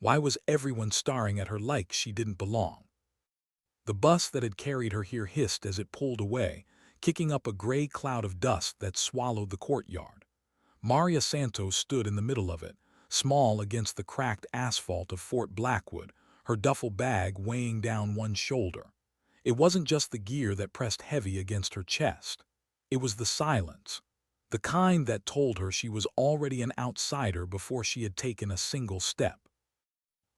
Why was everyone staring at her like she didn't belong? The bus that had carried her here hissed as it pulled away, kicking up a gray cloud of dust that swallowed the courtyard. Maria Santos stood in the middle of it, small against the cracked asphalt of Fort Blackwood, her duffel bag weighing down one shoulder. It wasn't just the gear that pressed heavy against her chest. It was the silence, the kind that told her she was already an outsider before she had taken a single step.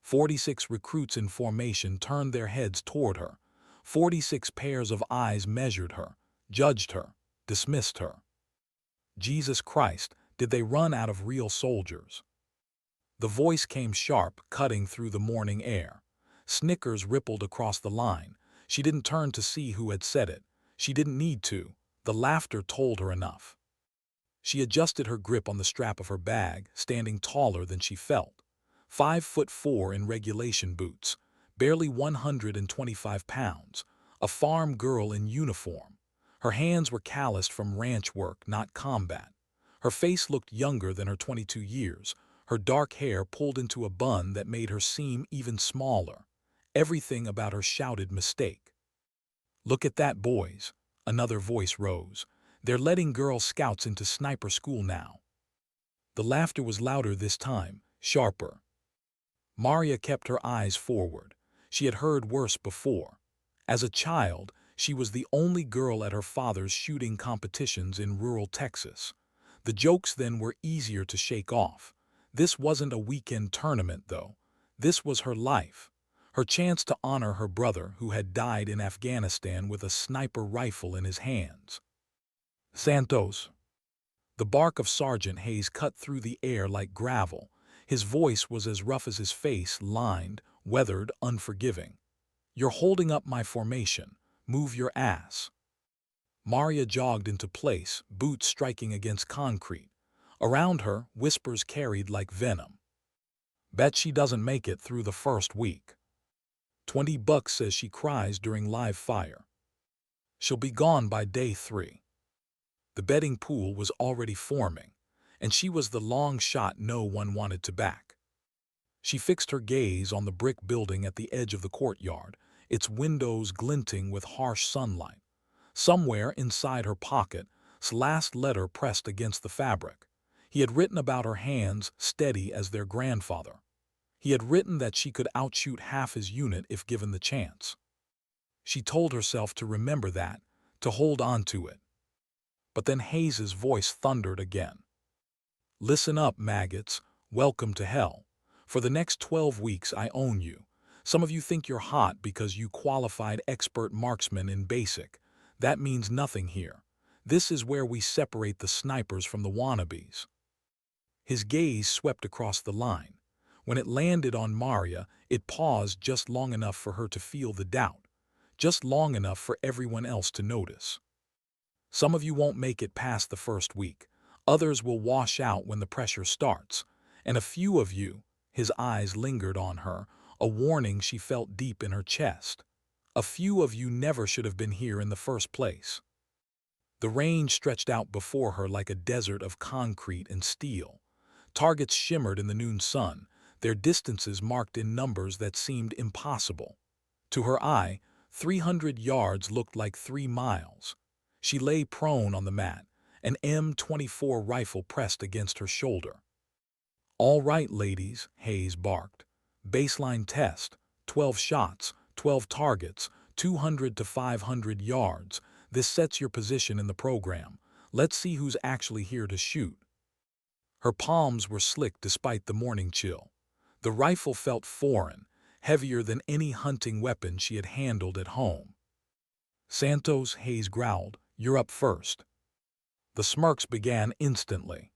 46 recruits in formation turned their heads toward her. 46 pairs of eyes measured her, judged her, dismissed her. Jesus Christ, did they run out of real soldiers? The voice came sharp, cutting through the morning air. Snickers rippled across the line. She didn't turn to see who had said it. She didn't need to. The laughter told her enough. She adjusted her grip on the strap of her bag, standing taller than she felt. 5'4" in regulation boots, barely 125 pounds, a farm girl in uniform. Her hands were calloused from ranch work, not combat. Her face looked younger than her 22 years, her dark hair pulled into a bun that made her seem even smaller. Everything about her shouted mistake. "Look at that, boys," another voice rose. "They're letting Girl Scouts into sniper school now." The laughter was louder this time, sharper. Maria kept her eyes forward. She had heard worse before. As a child, she was the only girl at her father's shooting competitions in rural Texas. The jokes then were easier to shake off. This wasn't a weekend tournament, though. This was her life. Her chance to honor her brother who had died in Afghanistan with a sniper rifle in his hands. "Santos." The bark of Sergeant Hayes cut through the air like gravel. His voice was as rough as his face, lined, weathered, unforgiving. "You're holding up my formation. Move your ass." Maria jogged into place, boots striking against concrete. Around her, whispers carried like venom. "Bet she doesn't make it through the first week. $20 says she cries during live fire. She'll be gone by day 3. The betting pool was already forming, and she was the long shot no one wanted to back. She fixed her gaze on the brick building at the edge of the courtyard, its windows glinting with harsh sunlight. Somewhere inside her pocket's last letter pressed against the fabric. He had written about her hands, steady as their grandfather. He had written that she could outshoot half his unit if given the chance. She told herself to remember that, to hold on to it. But then Hayes's voice thundered again. "Listen up, maggots. Welcome to hell. For the next 12 weeks I own you. Some of you think you're hot because you qualified expert marksman in basic. That means nothing here. This is where we separate the snipers from the wannabes." His gaze swept across the line. When it landed on Maria, it paused just long enough for her to feel the doubt, just long enough for everyone else to notice. "Some of you won't make it past the first week. Others will wash out when the pressure starts. And a few of you," his eyes lingered on her, a warning she felt deep in her chest. "A few of you never should have been here in the first place." The range stretched out before her like a desert of concrete and steel. Targets shimmered in the noon sun, their distances marked in numbers that seemed impossible. To her eye, 300 yards looked like 3 miles. She lay prone on the mat, an M24 rifle pressed against her shoulder. "All right, ladies," Hayes barked. "Baseline test, 12 shots, 12 targets, 200 to 500 yards. This sets your position in the program. Let's see who's actually here to shoot." Her palms were slick despite the morning chill. The rifle felt foreign, heavier than any hunting weapon she had handled at home. "Santos," Hayes growled, "you're up first." The smirks began instantly.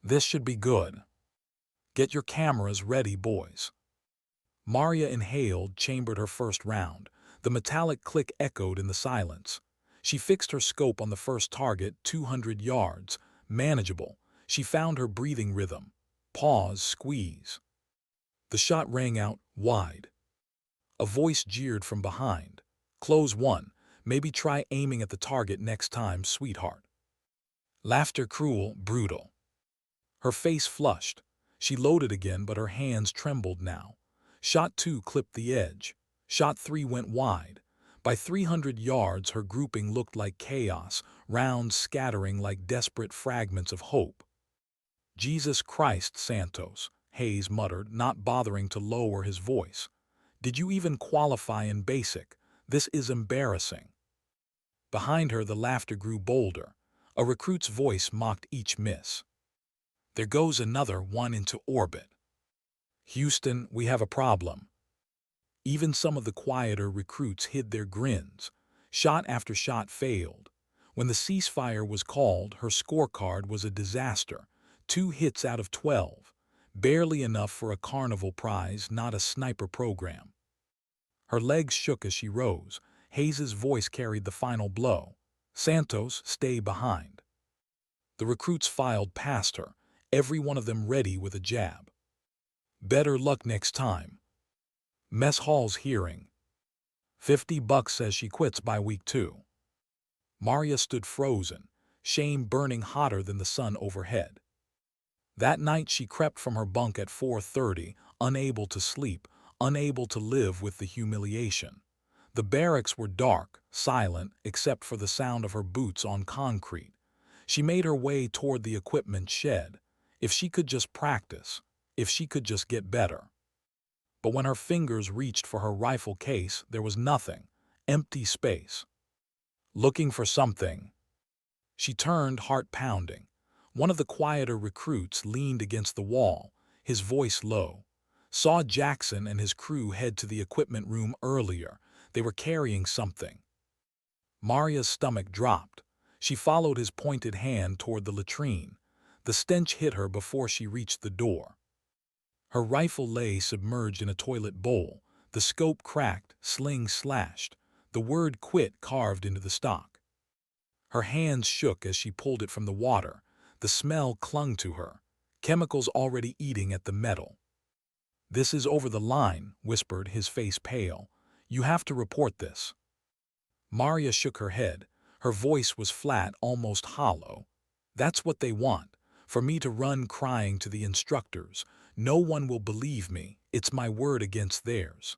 "This should be good. Get your cameras ready, boys." Maria inhaled, chambered her first round. The metallic click echoed in the silence. She fixed her scope on the first target, 200 yards. Manageable. She found her breathing rhythm. Pause, squeeze. The shot rang out, wide. A voice jeered from behind. "Close one. Maybe try aiming at the target next time, sweetheart." Laughter cruel, brutal. Her face flushed. She loaded again, but her hands trembled now. Shot 2 clipped the edge. Shot 3 went wide. By 300 yards, her grouping looked like chaos, rounds scattering like desperate fragments of hope. "Jesus Christ, Santos," Hayes muttered, not bothering to lower his voice. "Did you even qualify in basic? This is embarrassing." Behind her, the laughter grew bolder. A recruit's voice mocked each miss. "There goes another one into orbit. Houston, we have a problem." Even some of the quieter recruits hid their grins. Shot after shot failed. When the ceasefire was called, her scorecard was a disaster. 2 hits out of 12. Barely enough for a carnival prize, not a sniper program. Her legs shook as she rose. Hayes's voice carried the final blow. "Santos, stay behind." The recruits filed past her, every one of them ready with a jab. "Better luck next time." Mess hall's hearing. $50 says she quits by week 2. Maria stood frozen, shame burning hotter than the sun overhead. That night she crept from her bunk at 4:30, unable to sleep, unable to live with the humiliation. The barracks were dark, silent, except for the sound of her boots on concrete. She made her way toward the equipment shed. If she could just practice, if she could just get better. But when her fingers reached for her rifle case, there was nothing, empty space. Looking for something. She turned, heart pounding. One of the quieter recruits leaned against the wall, his voice low. Saw Jackson and his crew head to the equipment room earlier. They were carrying something. Maria's stomach dropped. She followed his pointed hand toward the latrine. The stench hit her before she reached the door. Her rifle lay submerged in a toilet bowl. The scope cracked, sling slashed. The word "quit" carved into the stock. Her hands shook as she pulled it from the water. The smell clung to her. Chemicals already eating at the metal. "This is over the line," whispered, his face pale. "You have to report this." Maria shook her head. Her voice was flat, almost hollow. "That's what they want, for me to run crying to the instructors. No one will believe me. It's my word against theirs."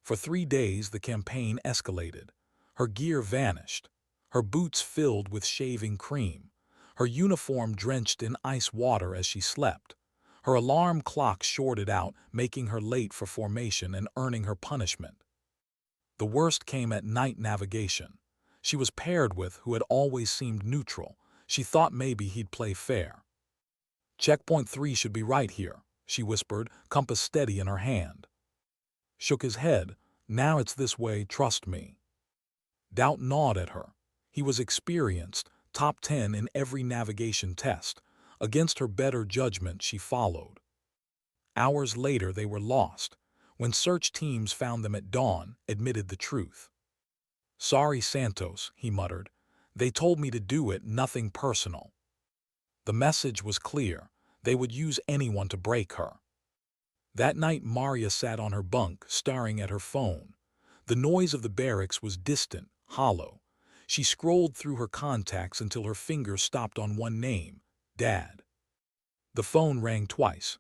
For 3 days the campaign escalated. Her gear vanished. Her boots filled with shaving cream. Her uniform drenched in ice water as she slept. Her alarm clock shorted out, making her late for formation and earning her punishment. The worst came at night navigation. She was paired with who had always seemed neutral. She thought maybe he'd play fair. "Checkpoint 3 should be right here," she whispered, compass steady in her hand. Shook his head. "Now it's this way, trust me." Doubt gnawed at her. He was experienced, top 10 in every navigation test. Against her better judgment, she followed. Hours later, they were lost. When search teams found them at dawn, admitted the truth. "Sorry, Santos," he muttered. "They told me to do it, nothing personal." The message was clear. They would use anyone to break her. That night, Maria sat on her bunk, staring at her phone. The noise of the barracks was distant, hollow. She scrolled through her contacts until her finger stopped on one name, Dad. The phone rang twice.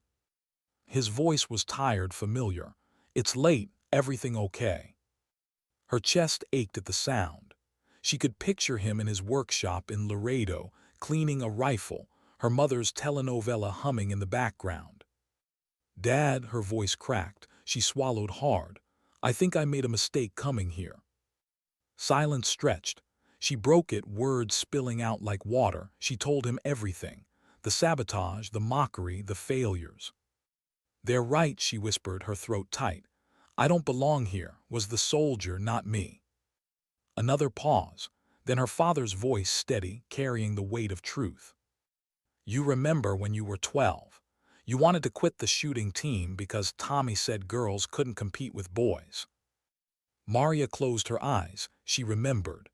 His voice was tired, familiar. "It's late, everything okay?" Her chest ached at the sound. She could picture him in his workshop in Laredo, cleaning a rifle, her mother's telenovela humming in the background. "Dad," her voice cracked. She swallowed hard. "I think I made a mistake coming here." Silence stretched. She broke it, words spilling out like water. She told him everything. The sabotage, the mockery, the failures. "They're right," she whispered, her throat tight. "I don't belong here. Was the soldier, not me." Another pause. Then her father's voice steady, carrying the weight of truth. "You remember when you were 12. You wanted to quit the shooting team because Tommy said girls couldn't compete with boys." Maria closed her eyes. She remembered.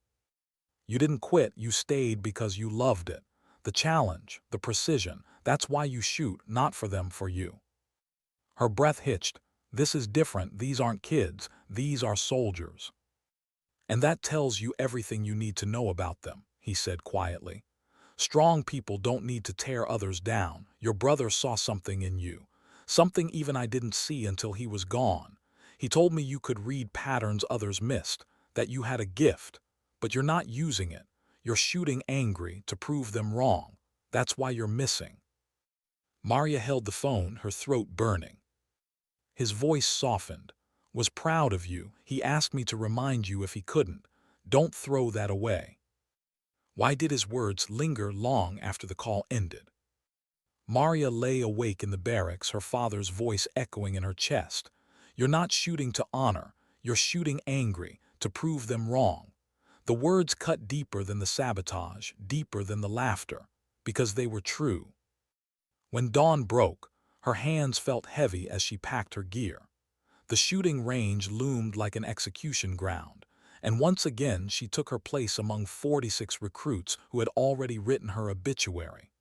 "You didn't quit, you stayed because you loved it. The challenge, the precision, that's why you shoot, not for them, for you." Her breath hitched. "This is different. These aren't kids. These are soldiers." "And that tells you everything you need to know about them," he said quietly. Strong people don't need to tear others down. Your brother saw something in you. Something even I didn't see until he was gone. He told me you could read patterns others missed, that you had a gift, but you're not using it. You're shooting angry to prove them wrong. That's why you're missing. Maria held the phone, her throat burning. His voice softened. Was proud of you. He asked me to remind you if he couldn't. Don't throw that away. Why did his words linger long after the call ended? Maria lay awake in the barracks, her father's voice echoing in her chest. You're not shooting to honor. You're shooting angry, to prove them wrong. The words cut deeper than the sabotage, deeper than the laughter, because they were true. When dawn broke, her hands felt heavy as she packed her gear. The shooting range loomed like an execution ground, and once again she took her place among 46 recruits who had already written her obituary.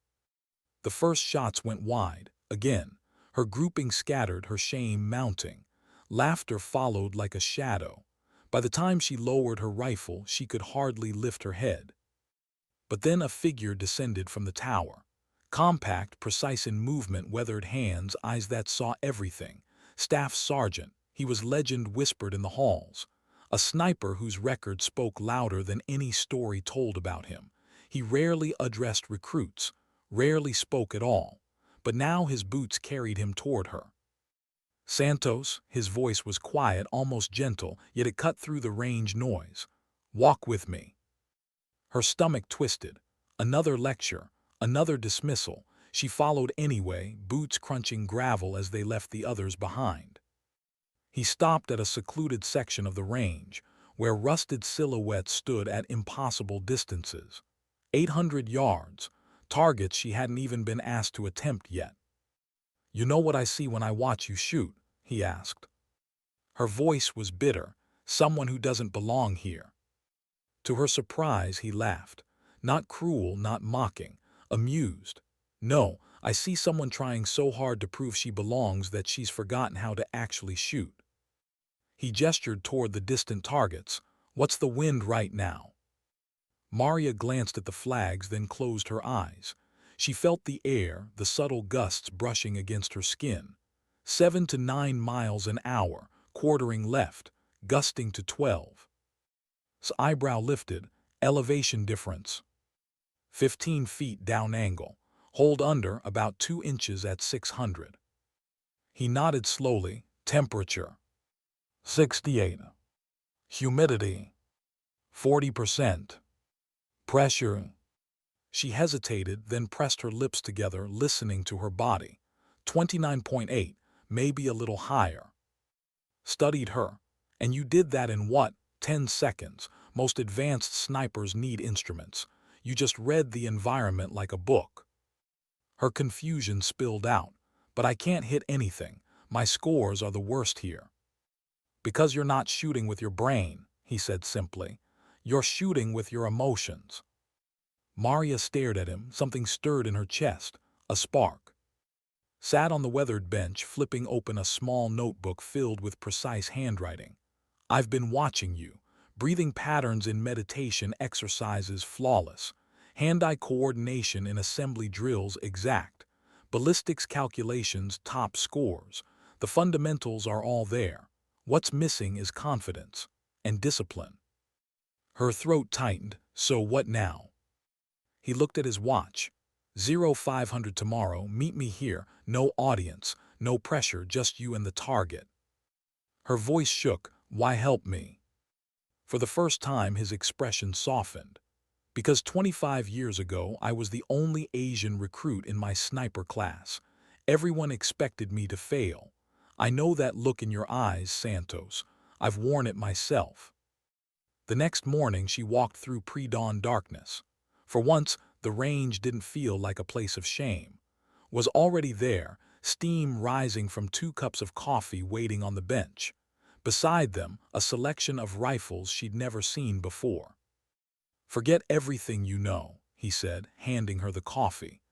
The first shots went wide, again, her grouping scattered, her shame mounting. Laughter followed like a shadow. By the time she lowered her rifle, she could hardly lift her head. But then a figure descended from the tower. Compact, precise in movement, weathered hands, eyes that saw everything. Staff sergeant, he was legend whispered in the halls. A sniper whose record spoke louder than any story told about him. He rarely addressed recruits, rarely spoke at all, but now his boots carried him toward her. Santos, his voice was quiet, almost gentle, yet it cut through the range noise. Walk with me. Her stomach twisted. Another lecture, another dismissal. She followed anyway, boots crunching gravel as they left the others behind. He stopped at a secluded section of the range, where rusted silhouettes stood at impossible distances. 800 yards, targets she hadn't even been asked to attempt yet. You know what I see when I watch you shoot? He asked. Her voice was bitter, someone who doesn't belong here. To her surprise, he laughed. Not cruel, not mocking, amused. No, I see someone trying so hard to prove she belongs that she's forgotten how to actually shoot. He gestured toward the distant targets. What's the wind right now? Maria glanced at the flags, then closed her eyes. She felt the air, the subtle gusts brushing against her skin. 7 to 9 miles an hour, quartering left, gusting to 12. His eyebrow lifted. Elevation difference. 15 feet down angle. Hold under about 2 inches at 600. He nodded slowly. Temperature 68. Humidity 40%. Pressure. She hesitated, then pressed her lips together, listening to her body. 29.8, maybe a little higher. Studied her. And you did that in what? 10 seconds. Most advanced snipers need instruments. You just read the environment like a book. Her confusion spilled out. But I can't hit anything. My scores are the worst here. Because you're not shooting with your brain, he said simply. You're shooting with your emotions. Maria stared at him, something stirred in her chest, a spark. Sat on the weathered bench, flipping open a small notebook filled with precise handwriting. I've been watching you. Breathing patterns in meditation exercises flawless. Hand-eye coordination in assembly drills exact. Ballistics calculations top scores. The fundamentals are all there. What's missing is confidence and discipline. Her throat tightened. So what now? He looked at his watch. 0500 tomorrow, meet me here. No audience, no pressure, just you and the target. Her voice shook. Why help me? For the first time, his expression softened. Because 25 years ago, I was the only Asian recruit in my sniper class. Everyone expected me to fail. I know that look in your eyes, Santos. I've worn it myself. The next morning, she walked through pre-dawn darkness. For once, the range didn't feel like a place of shame. Was already there, steam rising from 2 cups of coffee waiting on the bench. Beside them, a selection of rifles she'd never seen before. Forget everything you know, he said, handing her the coffee.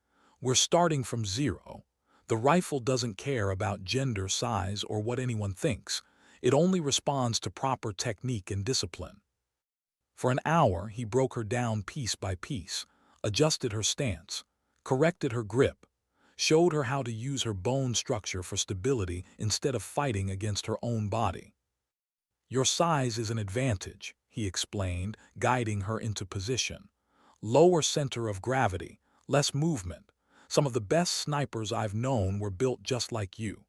We're starting from zero. The rifle doesn't care about gender, size, or what anyone thinks. It only responds to proper technique and discipline. For an hour, he broke her down piece by piece. adjusted her stance, corrected her grip, showed her how to use her bone structure for stability instead of fighting against her own body. "Your size is an advantage," he explained, guiding her into position. "Lower center of gravity, less movement. Some of the best snipers I've known were built just like you."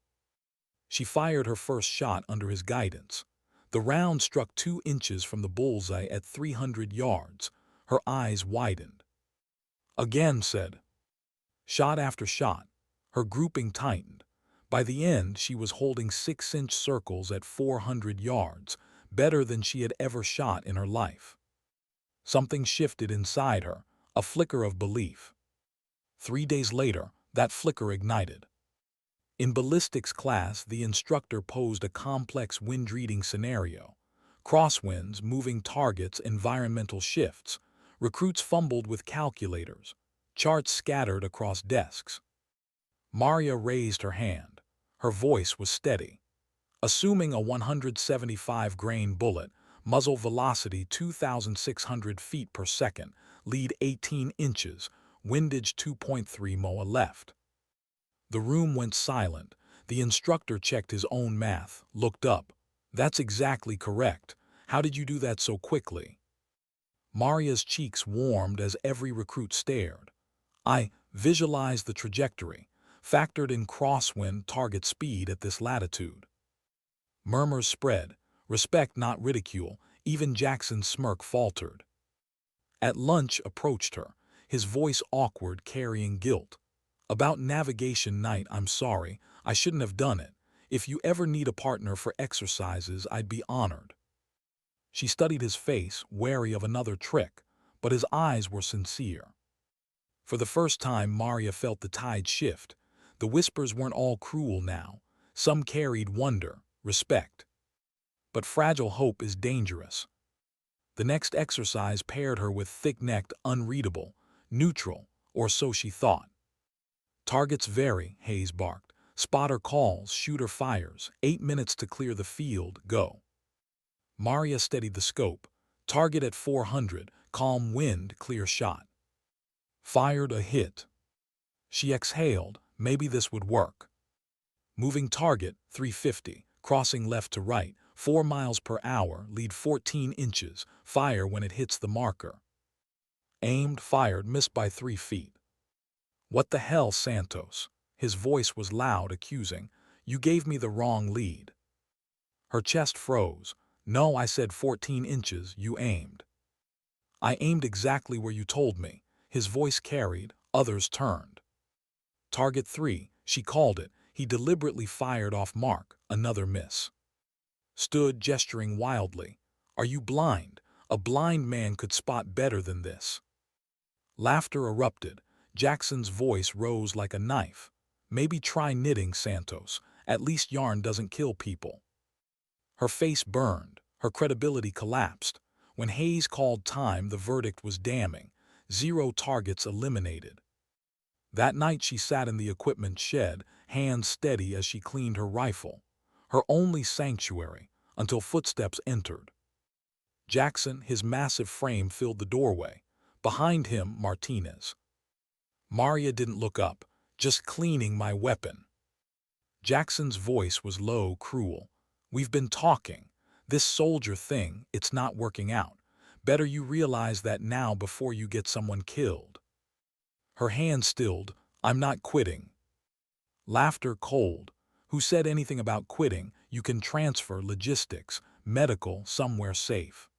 She fired her first shot under his guidance. The round struck 2 inches from the bullseye at 300 yards. Her eyes widened. "Again," said. Shot after shot. Her grouping tightened. By the end, she was holding 6-inch circles at 400 yards, better than she had ever shot in her life. Something shifted inside her, a flicker of belief. 3 days later, that flicker ignited. In ballistics class, the instructor posed a complex wind-reading scenario. Crosswinds, moving targets, environmental shifts. Recruits fumbled with calculators. Charts scattered across desks. Maria raised her hand. Her voice was steady. "Assuming a 175-grain bullet, muzzle velocity 2,600 feet per second, lead 18 inches, windage 2.3 moa left." The room went silent. The instructor checked his own math, looked up. "That's exactly correct. How did you do that so quickly?" Maria's cheeks warmed as every recruit stared. "I visualized the trajectory, factored in crosswind target speed at this latitude." Murmurs spread. Respect, not ridicule. Even Jackson's smirk faltered. At lunch approached her, his voice awkward, carrying guilt. "About navigation night, I'm sorry. I shouldn't have done it. If you ever need a partner for exercises, I'd be honored." She studied his face, wary of another trick, but his eyes were sincere. For the first time, Maria felt the tide shift. The whispers weren't all cruel now. Some carried wonder, respect. But fragile hope is dangerous. The next exercise paired her with thick-necked, unreadable, neutral, or so she thought. "Targets vary," Hayes barked. "Spotter calls, shooter fires. 8 minutes to clear the field, go." Maria steadied the scope. Target at 400, calm wind, clear shot. Fired a hit. She exhaled. Maybe this would work. Moving target, 350, crossing left to right, 4 miles per hour, lead 14 inches, fire when it hits the marker. Aimed, fired, missed by 3 feet. "What the hell, Santos?" His voice was loud, accusing. "You gave me the wrong lead." Her chest froze. "No, I said 14 inches, you aimed." "I aimed exactly where you told me." His voice carried, others turned. Target 3, she called it. He deliberately fired off mark, another miss. Stood, gesturing wildly. "Are you blind? A blind man could spot better than this." Laughter erupted. Jackson's voice rose like a knife. "Maybe try knitting, Santos. At least yarn doesn't kill people." Her face burned. Her credibility collapsed. When Hayes called time, the verdict was damning. 0 targets eliminated. That night she sat in the equipment shed, hands steady as she cleaned her rifle. Her only sanctuary, until footsteps entered. Jackson, his massive frame, filled the doorway. Behind him, Martinez. Maria didn't look up. "Just cleaning my weapon." Jackson's voice was low, cruel. "We've been talking. This soldier thing, it's not working out. Better you realize that now before you get someone killed." Her hand stilled. "I'm not quitting." Laughter cold. "Who said anything about quitting? You can transfer, logistics, medical, somewhere safe."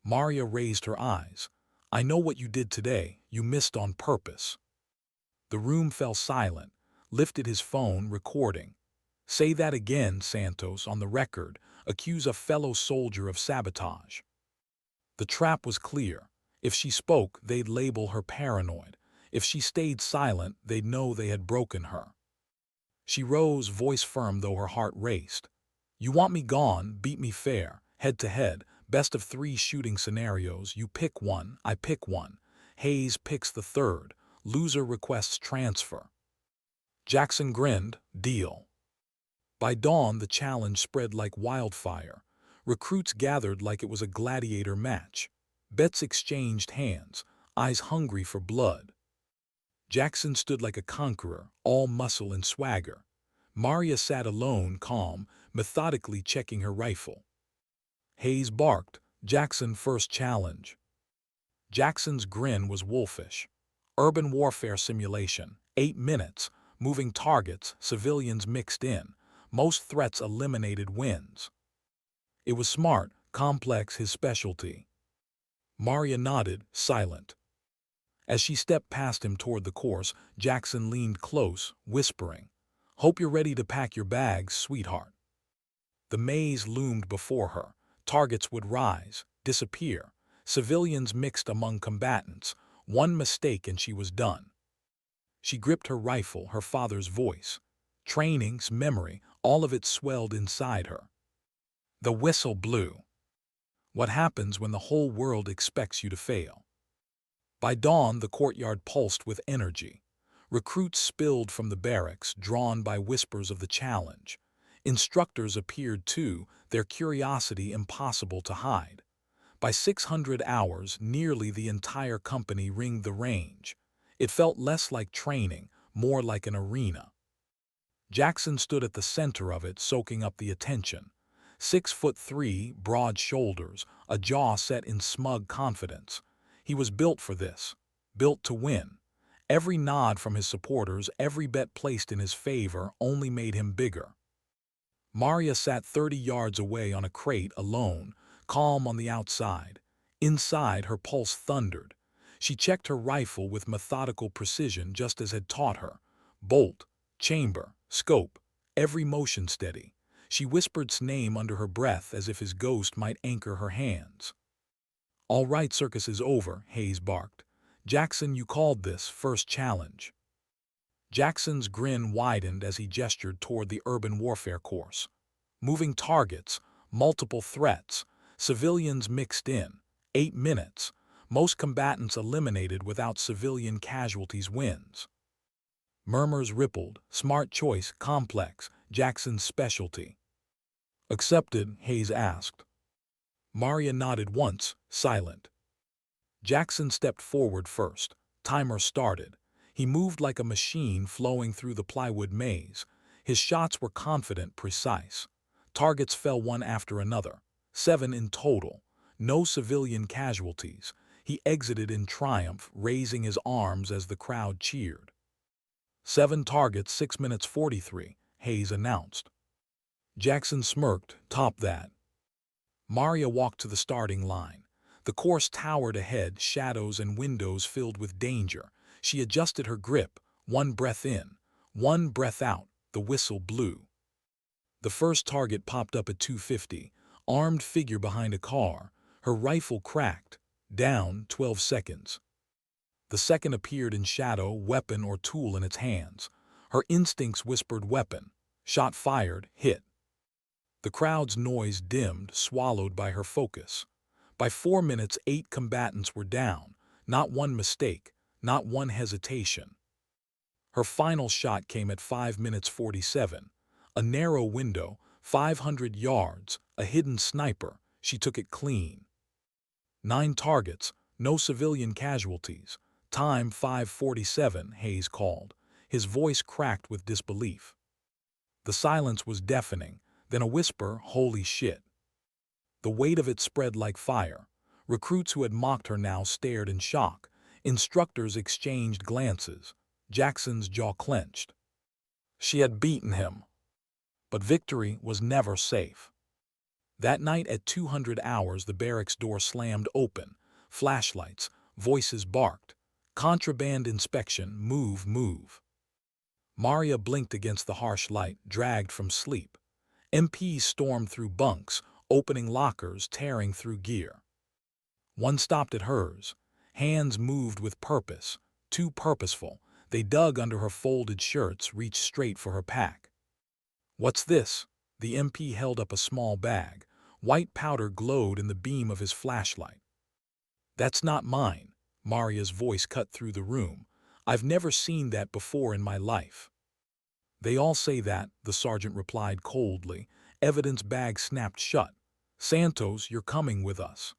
Maria raised her eyes. "I know what you did today. You missed on purpose." The room fell silent. Lifted his phone, recording. "Say that again, Santos, on the record. Accuse a fellow soldier of sabotage." The trap was clear. If she spoke, they'd label her paranoid. If she stayed silent, they'd know they had broken her. She rose, voice firm though her heart raced. "You want me gone, beat me fair, head to head, best of 3 shooting scenarios. You pick one, I pick one. Hayes picks the third. Loser requests transfer." Jackson grinned. "Deal." By dawn, the challenge spread like wildfire. Recruits gathered like it was a gladiator match. Bets exchanged hands. eyes hungry for blood. Jackson stood like a conqueror, all muscle and swagger. Maria sat alone, calm, methodically checking her rifle. Hayes barked, "Jackson first challenge." Jackson's grin was wolfish. Urban warfare simulation, 8 minutes, moving targets, civilians mixed in. Most threats eliminated wins. It was smart, complex, his specialty. Maria nodded, silent. As she stepped past him toward the course, Jackson leaned close, whispering, "Hope you're ready to pack your bags, sweetheart." The maze loomed before her. Targets would rise, disappear. Civilians mixed among combatants. One mistake and she was done. She gripped her rifle, her father's voice. Trainings, memory, all of it swelled inside her. The whistle blew. What happens when the whole world expects you to fail? By dawn, the courtyard pulsed with energy. Recruits spilled from the barracks, drawn by whispers of the challenge. Instructors appeared too, their curiosity impossible to hide. By 600 hours, nearly the entire company ringed the range. It felt less like training, more like an arena. Jackson stood at the center of it, soaking up the attention. 6'3", broad shoulders, a jaw set in smug confidence. He was built for this, built to win. Every nod from his supporters, every bet placed in his favor, only made him bigger. Maria sat 30 yards away on a crate, alone, calm on the outside. Inside, her pulse thundered. She checked her rifle with methodical precision, just as had taught her. Bolt, chamber, scope, every motion steady. She whispered his name under her breath as if his ghost might anchor her hands. "All right, circus is over," Hayes barked. "Jackson, you called this first challenge." Jackson's grin widened as he gestured toward the urban warfare course. Moving targets, multiple threats, civilians mixed in. 8 minutes. Most combatants eliminated without civilian casualties wins. Murmurs rippled. Smart choice, complex, Jackson's specialty. "Accepted?" Hayes asked. Maria nodded once, silent. Jackson stepped forward first. Timer started. He moved like a machine flowing through the plywood maze. His shots were confident, precise. Targets fell one after another. 7 in total. No civilian casualties. He exited in triumph, raising his arms as the crowd cheered. 7 targets, 6 minutes 43, Hayes announced. Jackson smirked, "Top that." Maria walked to the starting line. The course towered ahead, shadows and windows filled with danger. She adjusted her grip, 1 breath in, 1 breath out. The whistle blew. The first target popped up at 250, armed figure behind a car. Her rifle cracked. Down, 12 seconds. The second appeared in shadow, weapon or tool in its hands. Her instincts whispered weapon. Shot fired, hit. The crowd's noise dimmed, swallowed by her focus. By 4 minutes, 8 combatants were down. Not one mistake, not one hesitation. Her final shot came at 5 minutes 47. A narrow window, 500 yards, a hidden sniper. She took it clean. 9 targets, no civilian casualties. Time 5:47, Hayes called. His voice cracked with disbelief. The silence was deafening, then a whisper, "Holy shit." The weight of it spread like fire. Recruits who had mocked her now stared in shock. Instructors exchanged glances. Jackson's jaw clenched. She had beaten him. But victory was never safe. That night at 200 hours, the barracks door slammed open. Flashlights, voices barked. "Contraband inspection, move, move." Maria blinked against the harsh light, dragged from sleep. MPs stormed through bunks, opening lockers, tearing through gear. One stopped at hers. Hands moved with purpose, too purposeful. They dug under her folded shirts, reached straight for her pack. "What's this?" The MP held up a small bag. White powder glowed in the beam of his flashlight. "That's not mine." Maria's voice cut through the room. "I've never seen that before in my life." "They all say that," the sergeant replied coldly. Evidence bag snapped shut. "Santos, you're coming with us."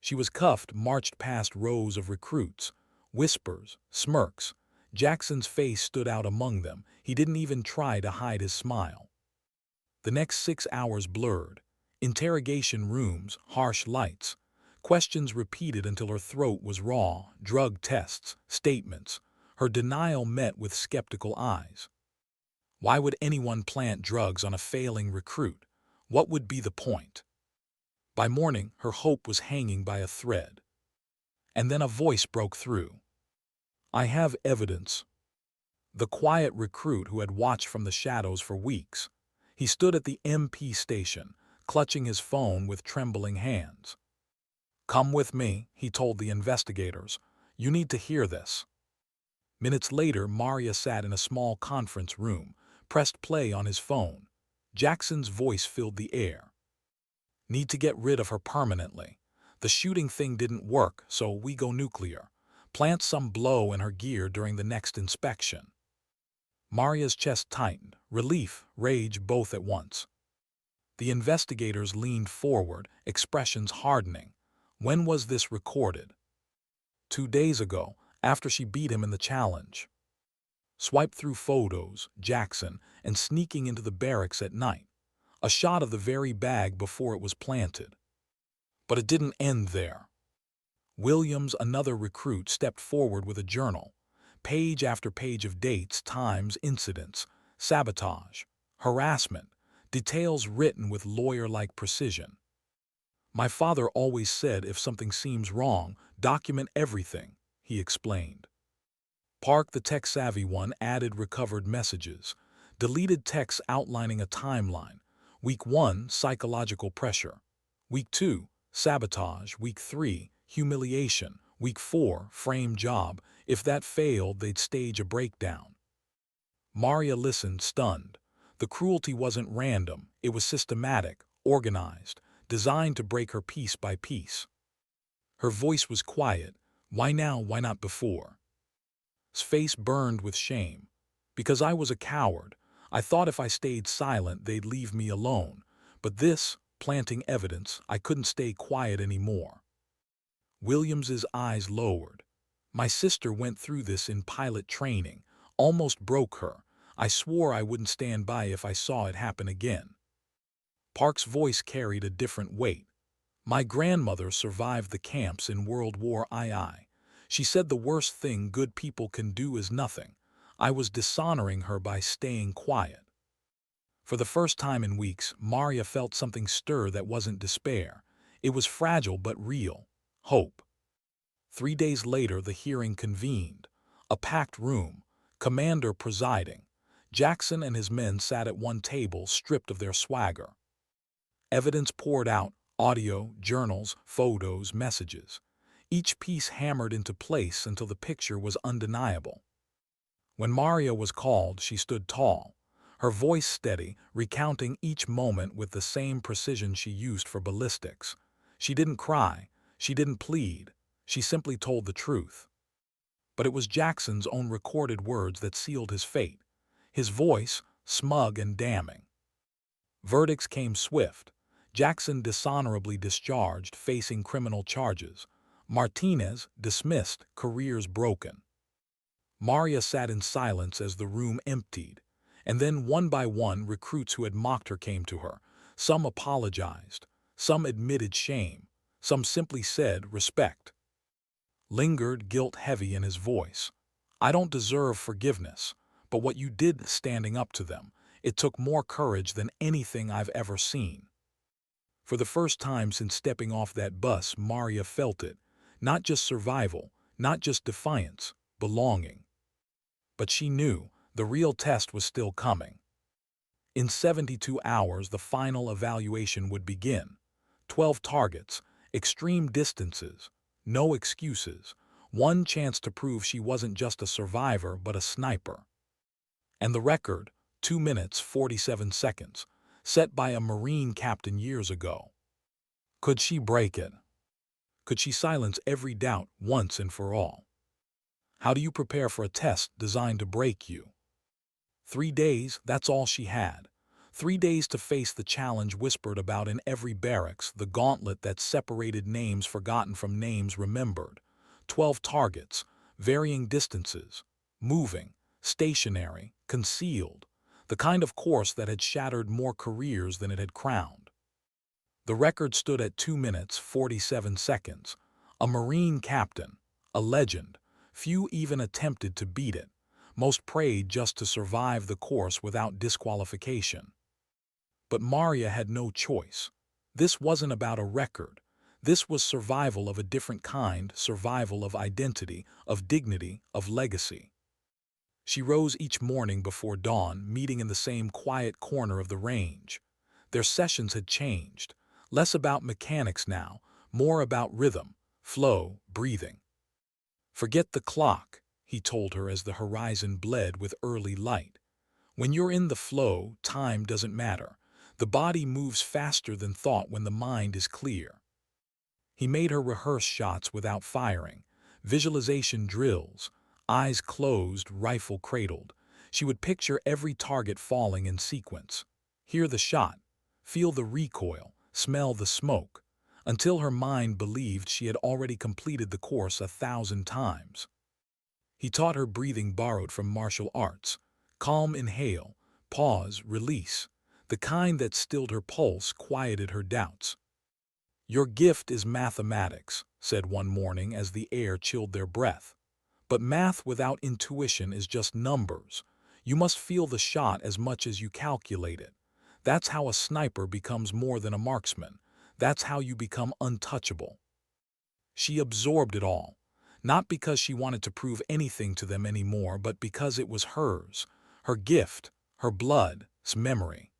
She was cuffed, marched past rows of recruits. Whispers, smirks. Jackson's face stood out among them. He didn't even try to hide his smile. The next 6 hours blurred. Interrogation rooms, harsh lights. Questions repeated until her throat was raw, drug tests, statements. Her denial met with skeptical eyes. Why would anyone plant drugs on a failing recruit? What would be the point? By morning, her hope was hanging by a thread. And then a voice broke through. "I have evidence." The quiet recruit who had watched from the shadows for weeks. He stood at the MP station, clutching his phone with trembling hands. "Come with me," he told the investigators. "You need to hear this." Minutes later, Maria sat in a small conference room, pressed play on his phone. Jackson's voice filled the air. "Need to get rid of her permanently. The shooting thing didn't work, so we go nuclear. Plant some blow in her gear during the next inspection." Maria's chest tightened, relief, rage both at once. The investigators leaned forward, expressions hardening. When was this recorded? 2 days ago, after she beat him in the challenge. Swipe through photos, Jackson, and sneaking into the barracks at night. A shot of the very bag before it was planted. But it didn't end there. Williams, another recruit, stepped forward with a journal. Page after page of dates, times, incidents, sabotage, harassment, details written with lawyer-like precision. "My father always said if something seems wrong, document everything," he explained. Park, the tech-savvy one, added recovered messages, deleted texts outlining a timeline. Week 1, psychological pressure. Week 2, sabotage. Week 3, humiliation. Week 4, frame job. If that failed, they'd stage a breakdown. Maria listened, stunned. The cruelty wasn't random. It was systematic, organized, designed to break her piece by piece. Her voice was quiet. "Why now? Why not before?" His face burned with shame. "Because I was a coward. I thought if I stayed silent, they'd leave me alone. But this, planting evidence, I couldn't stay quiet anymore." Williams's eyes lowered. "My sister went through this in pilot training. Almost broke her. I swore I wouldn't stand by if I saw it happen again." Park's voice carried a different weight. "My grandmother survived the camps in World War II. She said the worst thing good people can do is nothing. I was dishonoring her by staying quiet." For the first time in weeks, Maria felt something stir that wasn't despair. It was fragile but real. Hope. 3 days later, the hearing convened. A packed room. Commander presiding. Jackson and his men sat at one table, stripped of their swagger. Evidence poured out. Audio, journals, photos, messages. Each piece hammered into place until the picture was undeniable. When Maria was called, she stood tall, her voice steady, recounting each moment with the same precision she used for ballistics. She didn't cry, she didn't plead, she simply told the truth. But it was Jackson's own recorded words that sealed his fate, his voice smug and damning. Verdicts came swift. Jackson dishonorably discharged, facing criminal charges. Martinez dismissed, careers broken. Maria sat in silence as the room emptied, and then one by one recruits who had mocked her came to her. Some apologized, some admitted shame, some simply said respect. Lingered, guilt heavy in his voice. "I don't deserve forgiveness, but what you did standing up to them, it took more courage than anything I've ever seen." For the first time since stepping off that bus, Maria felt it. Not just survival, not just defiance, belonging. But she knew the real test was still coming. In 72 hours, the final evaluation would begin. 12 targets, extreme distances, no excuses, one chance to prove she wasn't just a survivor but a sniper. And the record, 2 minutes 47 seconds, set by a Marine captain years ago. Could she break it? Could she silence every doubt once and for all? How do you prepare for a test designed to break you? 3 days, that's all she had. 3 days to face the challenge whispered about in every barracks, the gauntlet that separated names forgotten from names remembered. 12 targets, varying distances, moving, stationary, concealed. The kind of course that had shattered more careers than it had crowned. The record stood at 2 minutes, 47 seconds. A Marine captain, a legend. Few even attempted to beat it. Most prayed just to survive the course without disqualification. But Maria had no choice. This wasn't about a record. This was survival of a different kind, survival of identity, of dignity, of legacy. She rose each morning before dawn, meeting in the same quiet corner of the range. Their sessions had changed. Less about mechanics now, more about rhythm, flow, breathing. "Forget the clock," he told her as the horizon bled with early light. "When you're in the flow, time doesn't matter. The body moves faster than thought when the mind is clear." He made her rehearse shots without firing, visualization drills, eyes closed, rifle cradled. She would picture every target falling in sequence. Hear the shot, feel the recoil, smell the smoke, until her mind believed she had already completed the course 1,000 times. He taught her breathing borrowed from martial arts. Calm inhale, pause, release. The kind that stilled her pulse, quieted her doubts. "Your gift is mathematics," said one morning as the air chilled their breath. "But math without intuition is just numbers. You must feel the shot as much as you calculate it. That's how a sniper becomes more than a marksman. That's how you become untouchable." She absorbed it all, not because she wanted to prove anything to them anymore, but because it was hers, her gift, her blood's memory.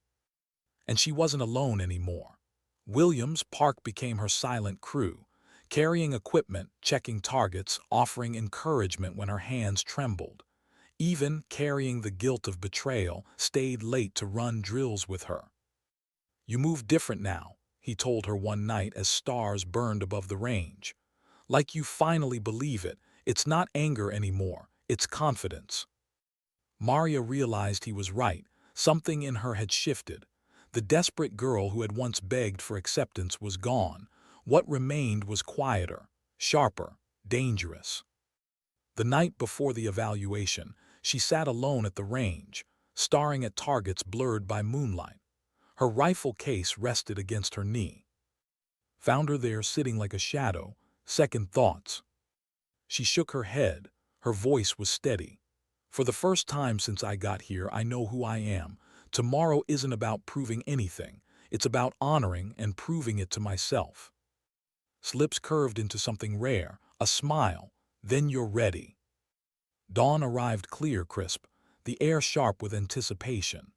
And she wasn't alone anymore. Williams Park became her silent crew, carrying equipment, checking targets, offering encouragement when her hands trembled. Even, carrying the guilt of betrayal, stayed late to run drills with her. "You move different now," he told her one night as stars burned above the range. "Like you finally believe it. It's not anger anymore, it's confidence." Maria realized he was right. Something in her had shifted. The desperate girl who had once begged for acceptance was gone. What remained was quieter, sharper, dangerous. The night before the evaluation, she sat alone at the range, staring at targets blurred by moonlight. Her rifle case rested against her knee. Found her there sitting like a shadow, second thoughts. She shook her head. Her voice was steady. "For the first time since I got here, I know who I am. Tomorrow isn't about proving anything. It's about honoring and proving it to myself." Lips curved into something rare, a smile. "Then you're ready." Dawn arrived clear, crisp, the air sharp with anticipation.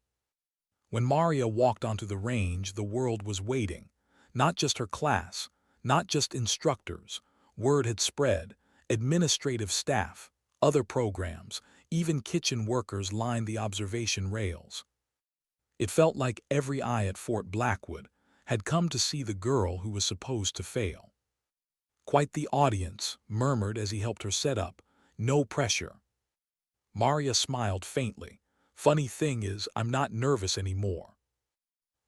When Maria walked onto the range, the world was waiting. Not just her class, not just instructors. Word had spread. Administrative staff, other programs, even kitchen workers lined the observation rails. It felt like every eye at Fort Blackwood had come to see the girl who was supposed to fail. "Quite the audience," murmured as he helped her set up. "No pressure." Maria smiled faintly. "Funny thing is, I'm not nervous anymore."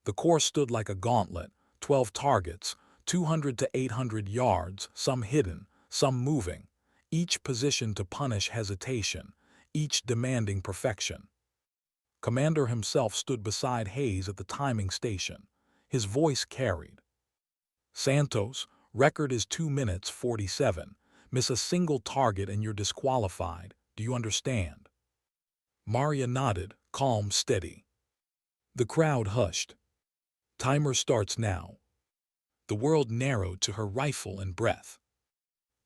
The course stood like a gauntlet, 12 targets, 200 to 800 yards, some hidden, some moving, each positioned to punish hesitation, each demanding perfection. Commander himself stood beside Hayes at the timing station. His voice carried. "Santos, record is 2 minutes 47. Miss a single target and you're disqualified. Do you understand?" Maria nodded, calm, steady. The crowd hushed. "Timer starts now." The world narrowed to her rifle and breath.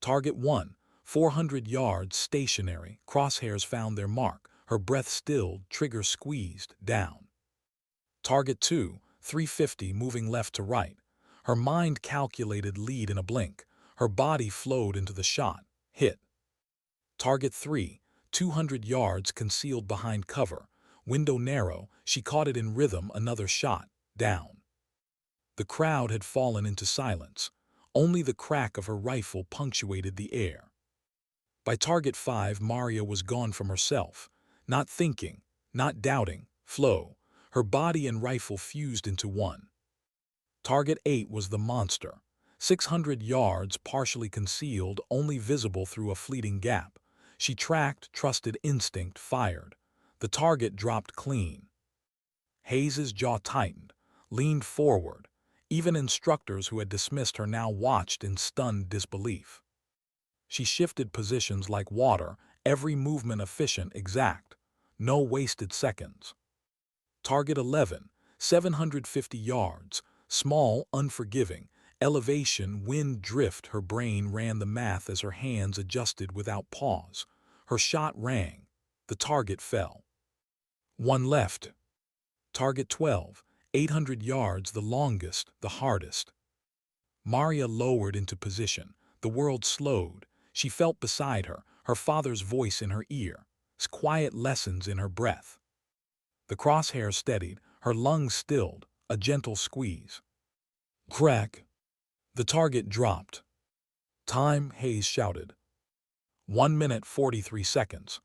Target 1, 400 yards, stationary, crosshairs found their mark, her breath stilled, trigger squeezed, down. Target 2, 350, moving left to right. Her mind calculated lead in a blink. Her body flowed into the shot, hit. Target 3, 200 yards, concealed behind cover. Window narrow, she caught it in rhythm, another shot, down. The crowd had fallen into silence. Only the crack of her rifle punctuated the air. By target 5, Maria was gone from herself. Not thinking, not doubting, flow. Her body and rifle fused into one. Target 8 was the monster. 600 yards, partially concealed, only visible through a fleeting gap. She tracked, trusted instinct, fired. The target dropped clean. Hayes's jaw tightened, leaned forward. Even instructors who had dismissed her now watched in stunned disbelief. She shifted positions like water, every movement efficient, exact. No wasted seconds. Target 11, 750 yards, small, unforgiving. Elevation, wind, drift. Her brain ran the math as her hands adjusted without pause. Her shot rang. The target fell. One left. Target 12, 800 yards, the longest, the hardest. Maria lowered into position. The world slowed. She felt beside her, her father's voice in her ear, quiet lessons in her breath. The crosshair steadied, her lungs stilled, a gentle squeeze. Crack! The target dropped. Time, Hayes shouted. 1 minute 43 seconds.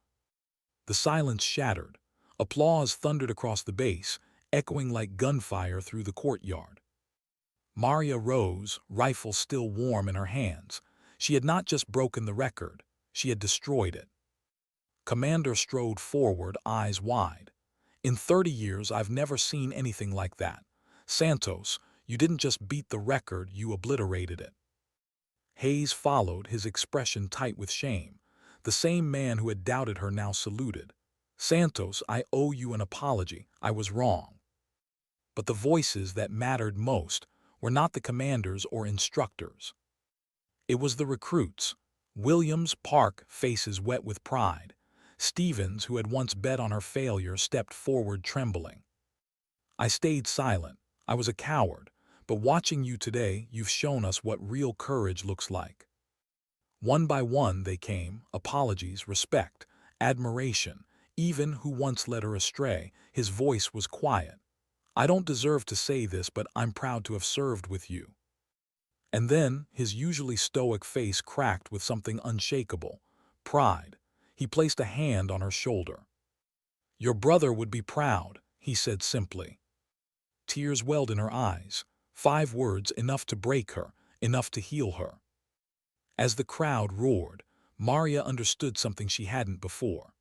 The silence shattered. Applause thundered across the base, echoing like gunfire through the courtyard. Maria rose, rifle still warm in her hands. She had not just broken the record, she had destroyed it. Commander strode forward, eyes wide. In 30 years, I've never seen anything like that. Santos, you didn't just beat the record, you obliterated it. Hayes followed, his expression tight with shame. The same man who had doubted her now saluted. Santos, I owe you an apology. I was wrong. But the voices that mattered most were not the commanders or instructors. It was the recruits. Williams, Park, faces wet with pride. Stevens, who had once bet on her failure, stepped forward trembling. I stayed silent. I was a coward. But watching you today, you've shown us what real courage looks like. One by one they came, apologies, respect, admiration. Even who once led her astray, his voice was quiet. I don't deserve to say this, but I'm proud to have served with you. And then, his usually stoic face cracked with something unshakable. Pride. He placed a hand on her shoulder. Your brother would be proud, he said simply. Tears welled in her eyes. 5 words, enough to break her, enough to heal her. As the crowd roared, Maria understood something she hadn't before.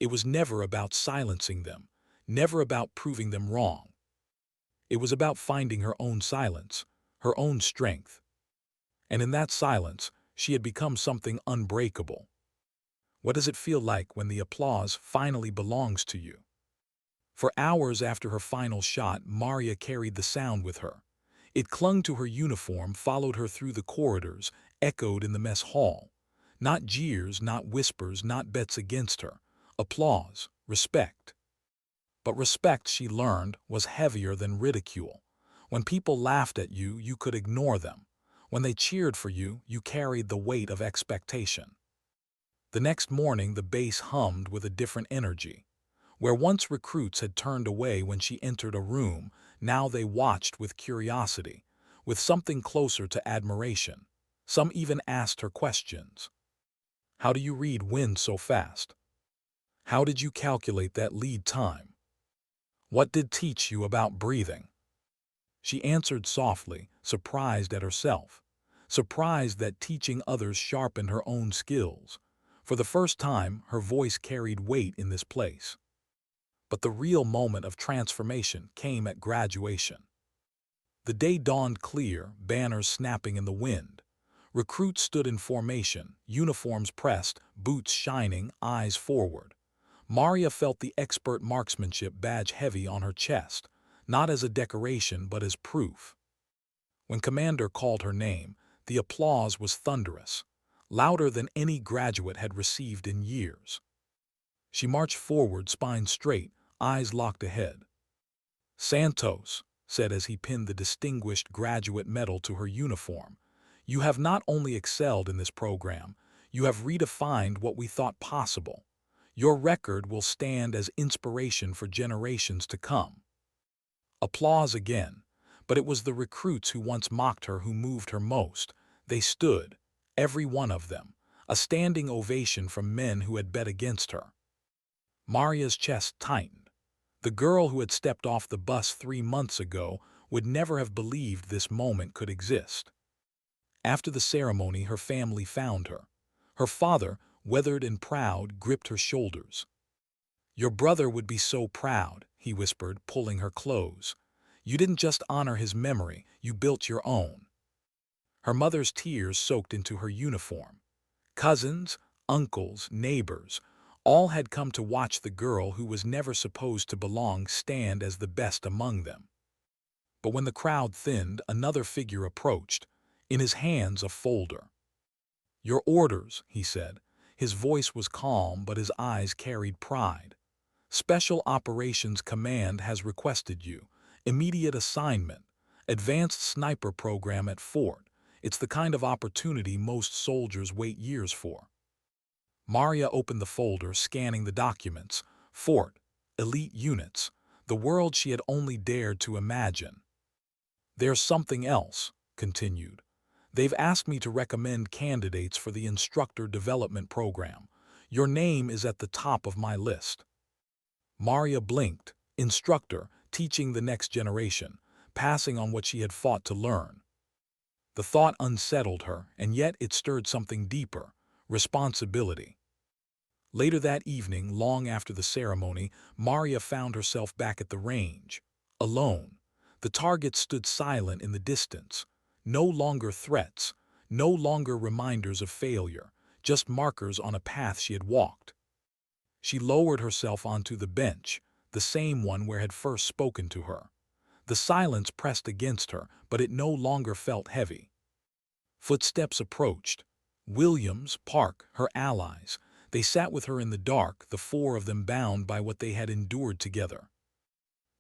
It was never about silencing them, never about proving them wrong. It was about finding her own silence, her own strength. And in that silence, she had become something unbreakable. What does it feel like when the applause finally belongs to you? For hours after her final shot, Maria carried the sound with her. It clung to her uniform, followed her through the corridors, echoed in the mess hall. Not jeers, not whispers, not bets against her. Applause, respect. But respect, she learned, was heavier than ridicule. When people laughed at you, you could ignore them. When they cheered for you, you carried the weight of expectation. The next morning, the base hummed with a different energy. Where once recruits had turned away when she entered a room, now they watched with curiosity, with something closer to admiration. Some even asked her questions. How do you read wind so fast? How did you calculate that lead time? What did teach you about breathing? She answered softly, surprised at herself, surprised that teaching others sharpened her own skills. For the first time, her voice carried weight in this place. But the real moment of transformation came at graduation. The day dawned clear, banners snapping in the wind. Recruits stood in formation, uniforms pressed, boots shining, eyes forward. Maria felt the expert marksmanship badge heavy on her chest, not as a decoration but as proof. When Commander called her name, the applause was thunderous, louder than any graduate had received in years. She marched forward, spine straight, eyes locked ahead. Santos said as he pinned the Distinguished Graduate Medal to her uniform, you have not only excelled in this program, you have redefined what we thought possible. Your record will stand as inspiration for generations to come. Applause again, but it was the recruits who once mocked her who moved her most. They stood, every one of them, a standing ovation from men who had bet against her. Maria's chest tightened. The The girl who had stepped off the bus 3 months ago would never have believed this moment could exist. After the ceremony, her family found her. Her father, weathered and proud, gripped her shoulders. "Your brother would be so proud," he whispered, pulling her close. "You didn't just honor his memory, you built your own." Her mother's tears soaked into her uniform. Cousins, uncles, neighbors, all had come to watch the girl who was never supposed to belong stand as the best among them. But when the crowd thinned, another figure approached, in his hands a folder. "Your orders," he said. His voice was calm, but his eyes carried pride. "Special Operations Command has requested you. Immediate assignment. Advanced sniper program at Fort. It's the kind of opportunity most soldiers wait years for." Maria opened the folder, scanning the documents. Fort. Elite units. The world she had only dared to imagine. "There's something else," continued. "They've asked me to recommend candidates for the instructor development program. Your name is at the top of my list." Maria blinked. Instructor, teaching the next generation, passing on what she had fought to learn. The thought unsettled her, and yet it stirred something deeper: responsibility. Later that evening, long after the ceremony, Maria found herself back at the range. Alone. The targets stood silent in the distance. No longer threats, no longer reminders of failure, just markers on a path she had walked. She lowered herself onto the bench, the same one where had first spoken to her. The silence pressed against her, but it no longer felt heavy. Footsteps approached. Williams, Park, her allies. They sat with her in the dark, the four of them bound by what they had endured together.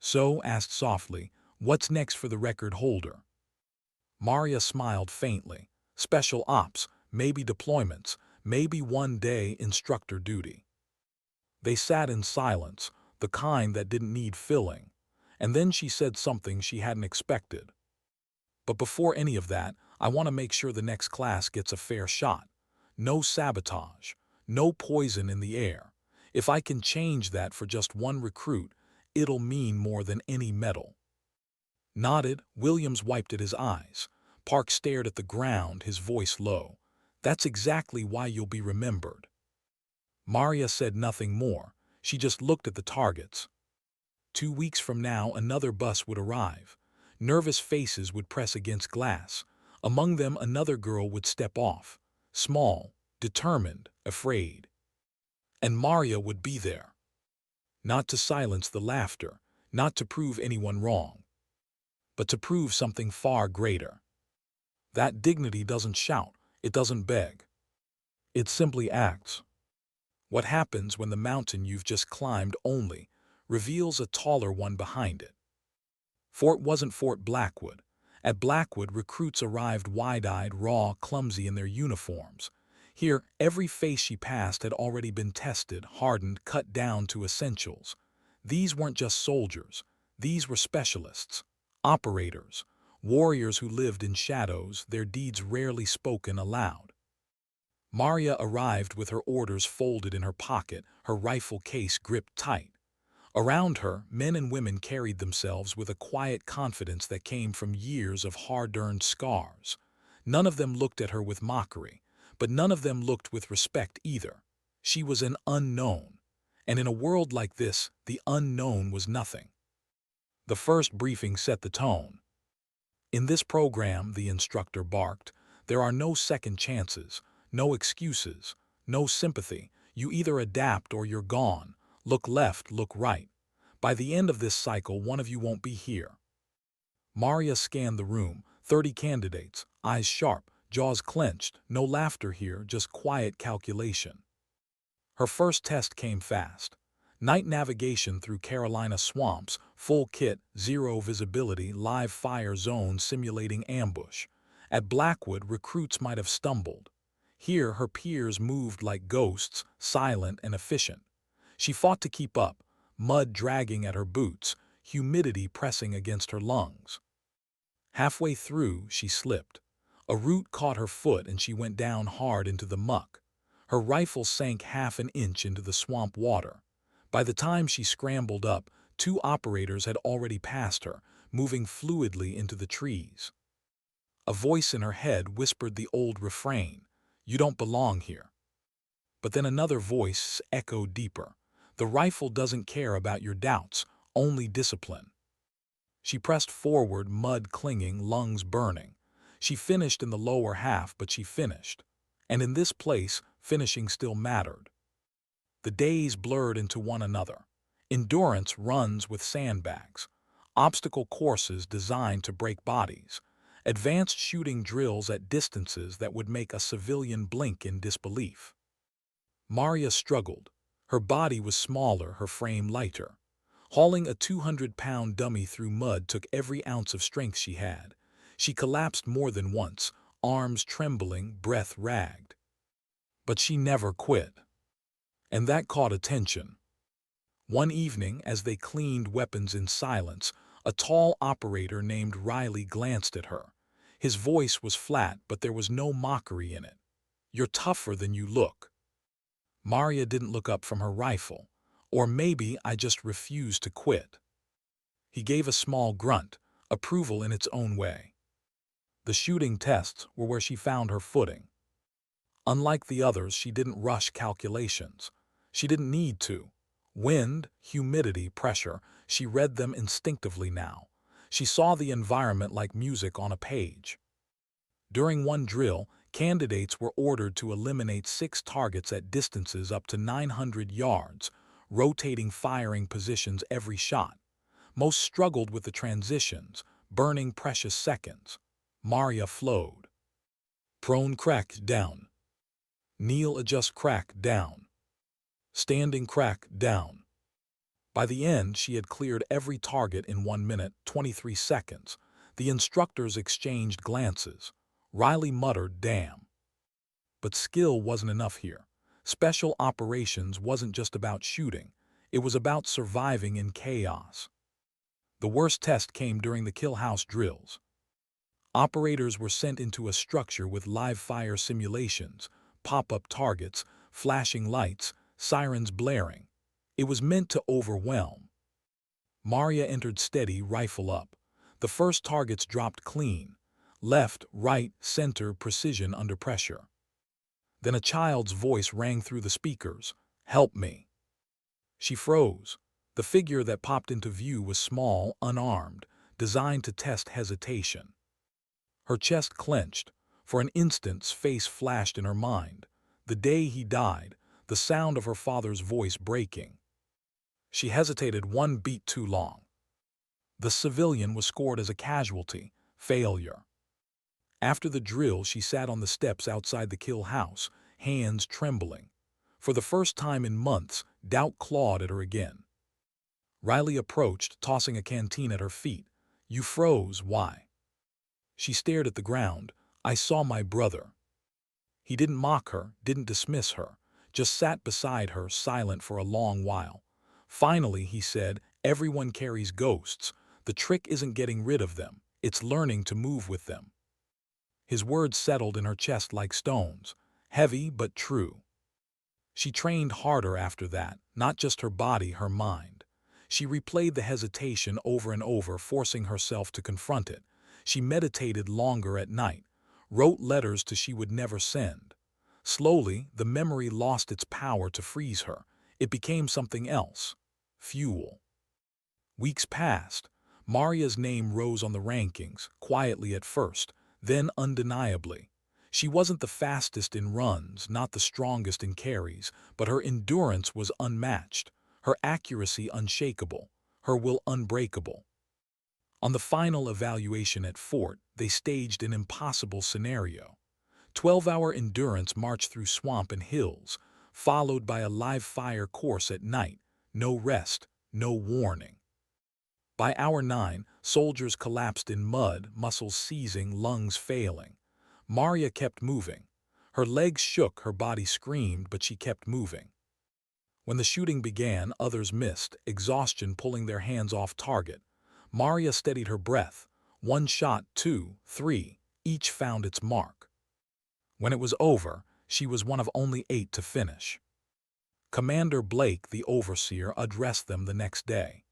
"So," asked softly, "what's next for the record holder?" Maria smiled faintly. "Special ops, maybe deployments, maybe one day instructor duty." They sat in silence, the kind that didn't need filling. And then she said something she hadn't expected. "But before any of that, I want to make sure the next class gets a fair shot. No sabotage, no poison in the air. If I can change that for just one recruit, it'll mean more than any medal." Nodded, Williams wiped at his eyes. Park stared at the ground, his voice low. "That's exactly why you'll be remembered." Maria said nothing more. She just looked at the targets. 2 weeks from now, another bus would arrive. Nervous faces would press against glass. Among them, another girl would step off. Small, determined, afraid. And Maria would be there. Not to silence the laughter, not to prove anyone wrong, but to prove something far greater. That dignity doesn't shout, it doesn't beg. It simply acts. What happens when the mountain you've just climbed only reveals a taller one behind it? Fort wasn't Fort Blackwood. At Blackwood, recruits arrived wide-eyed, raw, clumsy in their uniforms. Here, every face she passed had already been tested, hardened, cut down to essentials. These weren't just soldiers. These were specialists, operators, warriors who lived in shadows, their deeds rarely spoken aloud. Maria arrived with her orders folded in her pocket, her rifle case gripped tight. Around her, men and women carried themselves with a quiet confidence that came from years of hard-earned scars. None of them looked at her with mockery, but none of them looked with respect either. She was an unknown, and in a world like this, the unknown was nothing. The first briefing set the tone. "In this program," the instructor barked, "there are no second chances, no excuses, no sympathy. You either adapt or you're gone. Look left, look right. By the end of this cycle, one of you won't be here." Maria scanned the room, 30 candidates, eyes sharp, jaws clenched, no laughter here, just quiet calculation. Her first test came fast. Night navigation through Carolina swamps, full kit, zero visibility, live fire zone simulating ambush. At Blackwood, recruits might have stumbled. Here, her peers moved like ghosts, silent and efficient. She fought to keep up, mud dragging at her boots, humidity pressing against her lungs. Halfway through, she slipped. A root caught her foot and she went down hard into the muck. Her rifle sank half an inch into the swamp water. By the time she scrambled up, 2 operators had already passed her, moving fluidly into the trees. A voice in her head whispered the old refrain, "You don't belong here." But then another voice echoed deeper, "The rifle doesn't care about your doubts, only discipline." She pressed forward, mud clinging, lungs burning. She finished in the lower half, but she finished. And in this place, finishing still mattered. The days blurred into one another. Endurance runs with sandbags, obstacle courses designed to break bodies, advanced shooting drills at distances that would make a civilian blink in disbelief. Maria struggled. Her body was smaller, her frame lighter. Hauling a 200-pound dummy through mud took every ounce of strength she had. She collapsed more than once, arms trembling, breath ragged. But she never quit. And that caught attention. One evening, as they cleaned weapons in silence, a tall operator named Riley glanced at her. His voice was flat, but there was no mockery in it. "You're tougher than you look." Maria didn't look up from her rifle. "Or maybe I just refuse to quit." He gave a small grunt, approval in its own way. The shooting tests were where she found her footing. Unlike the others, she didn't rush calculations. She didn't need to. Wind, humidity, pressure, she read them instinctively now. She saw the environment like music on a page. During one drill, candidates were ordered to eliminate 6 targets at distances up to 900 yards, rotating firing positions every shot. Most struggled with the transitions, burning precious seconds. Maria flowed. Prone, crack, down. Kneel, adjust, crack, down. Standing, crack, down. By the end, she had cleared every target in 1 minute, 23 seconds. The instructors exchanged glances. Riley muttered, "Damn." But skill wasn't enough here. Special operations wasn't just about shooting. It was about surviving in chaos. The worst test came during the kill house drills. Operators were sent into a structure with live fire simulations, pop-up targets, flashing lights, sirens blaring. It was meant to overwhelm. Maria entered steady, rifle up. The first targets dropped clean. Left, right, center, precision under pressure. Then a child's voice rang through the speakers, "Help me." She froze. The figure that popped into view was small, unarmed, designed to test hesitation. Her chest clenched. For an instant, face flashed in her mind. The day he died, the sound of her father's voice breaking. She hesitated one beat too long. The civilian was scored as a casualty, failure. After the drill, she sat on the steps outside the kill house, hands trembling. For the first time in months, doubt clawed at her again. Riley approached, tossing a canteen at her feet. "You froze, why?" She stared at the ground. "I saw my brother." He didn't mock her, didn't dismiss her, just sat beside her, silent for a long while. Finally, he said, "Everyone carries ghosts. The trick isn't getting rid of them, it's learning to move with them." His words settled in her chest like stones, heavy but true. She trained harder after that, not just her body, her mind. She replayed the hesitation over and over, forcing herself to confront it. She meditated longer at night, wrote letters to she would never send. Slowly, the memory lost its power to freeze her. It became something else. Fuel. Weeks passed. Maria's name rose on the rankings, quietly at first, then undeniably. She wasn't the fastest in runs, not the strongest in carries, but her endurance was unmatched, her accuracy unshakable, her will unbreakable. On the final evaluation at Fort, they staged an impossible scenario. 12-hour endurance march through swamp and hills, followed by a live fire course at night, no rest, no warning. By hour 9, soldiers collapsed in mud, muscles seizing, lungs failing. Maria kept moving. Her legs shook, her body screamed, but she kept moving. When the shooting began, others missed, exhaustion pulling their hands off target. Maria steadied her breath. 1 shot, 2, 3, each found its mark. When it was over, she was one of only 8 to finish. Commander Blake, the overseer, addressed them the next day.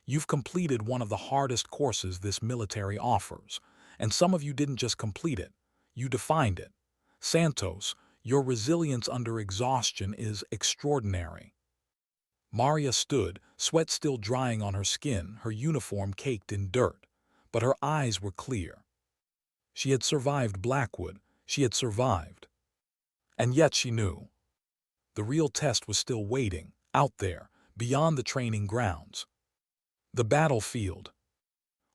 You've completed one of the hardest courses this military offers, and some of you didn't just complete it, you defined it. Santos, your resilience under exhaustion is extraordinary. Maria stood, sweat still drying on her skin, her uniform caked in dirt, but her eyes were clear. She had survived Blackwood, she had survived. And yet she knew. The real test was still waiting, out there, beyond the training grounds. The battlefield.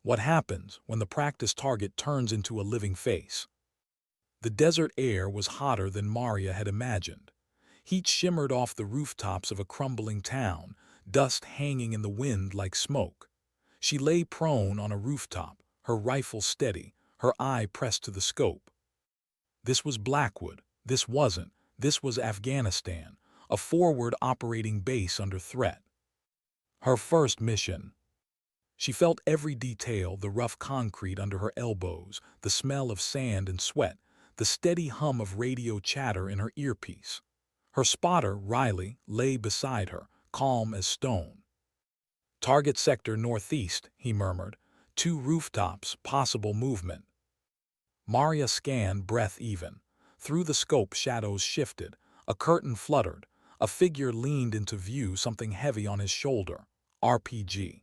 What happens when the practice target turns into a living face? The desert air was hotter than Maria had imagined. Heat shimmered off the rooftops of a crumbling town, dust hanging in the wind like smoke. She lay prone on a rooftop, her rifle steady, her eye pressed to the scope. This was Blackwood. This wasn't. This was Afghanistan, a forward operating base under threat. Her first mission. She felt every detail, the rough concrete under her elbows, the smell of sand and sweat, the steady hum of radio chatter in her earpiece. Her spotter, Riley, lay beside her, calm as stone. Target sector northeast, he murmured. 2 rooftops, possible movement. Maria scanned, breath even. Through the scope, shadows shifted. A curtain fluttered. A figure leaned into view, something heavy on his shoulder. RPG.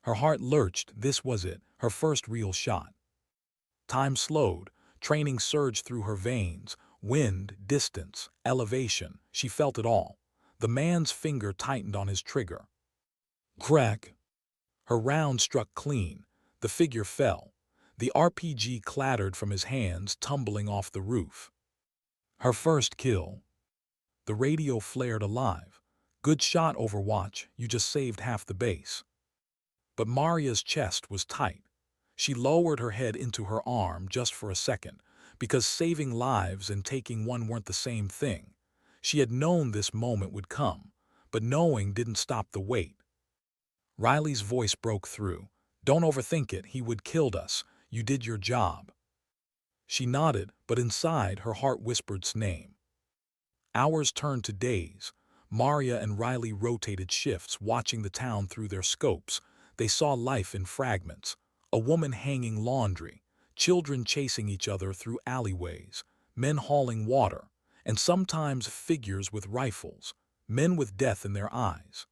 Her heart lurched. This was it, her first real shot. Time slowed. Training surged through her veins. Wind, distance, elevation. She felt it all. The man's finger tightened on his trigger. Crack. Her round struck clean. The figure fell. The RPG clattered from his hands, tumbling off the roof. Her first kill. The radio flared alive. Good shot, Overwatch. You just saved half the base. But Maria's chest was tight. She lowered her head into her arm just for a second, because saving lives and taking one weren't the same thing. She had known this moment would come, but knowing didn't stop the wait. Riley's voice broke through. Don't overthink it, he would killed us. You did your job. She nodded, but inside her heart whispered's name. Hours turned to days. Maria and Riley rotated shifts, watching the town through their scopes. They saw life in fragments. A woman hanging laundry, children chasing each other through alleyways, men hauling water, and sometimes figures with rifles, men with death in their eyes.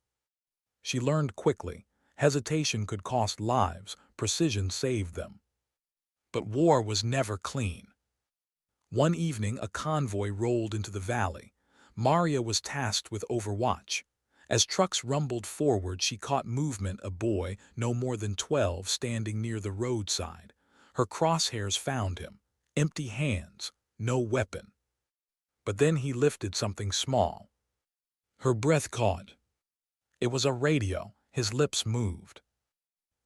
She learned quickly, hesitation could cost lives, precision saved them. But war was never clean. One evening, a convoy rolled into the valley. Maria was tasked with overwatch. As trucks rumbled forward, she caught movement, a boy, no more than 12, standing near the roadside. Her crosshairs found him. Empty hands, no weapon. But then he lifted something small. Her breath caught. It was a radio. His lips moved.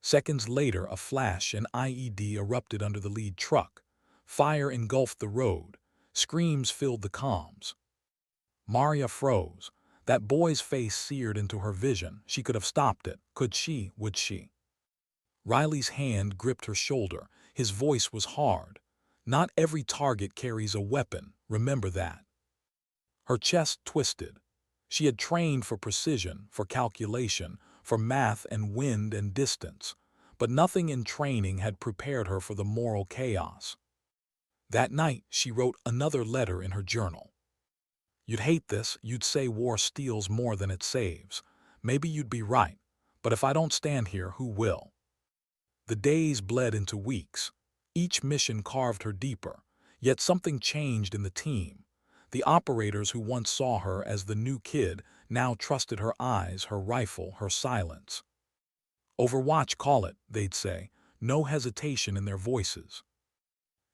Seconds later, a flash, an IED erupted under the lead truck. Fire engulfed the road. Screams filled the comms. Maria froze. That boy's face seared into her vision. She could have stopped it. Could she? Would she? Riley's hand gripped her shoulder. His voice was hard. Not every target carries a weapon. Remember that. Her chest twisted. She had trained for precision, for calculation, for math and wind and distance, but nothing in training had prepared her for the moral chaos. That night, she wrote another letter in her journal. You'd hate this, you'd say war steals more than it saves. Maybe you'd be right, but if I don't stand here, who will? The days bled into weeks. Each mission carved her deeper, yet something changed in the team. The operators who once saw her as the new kid now trusted her eyes, her rifle, her silence. Overwatch, call it, they'd say, no hesitation in their voices.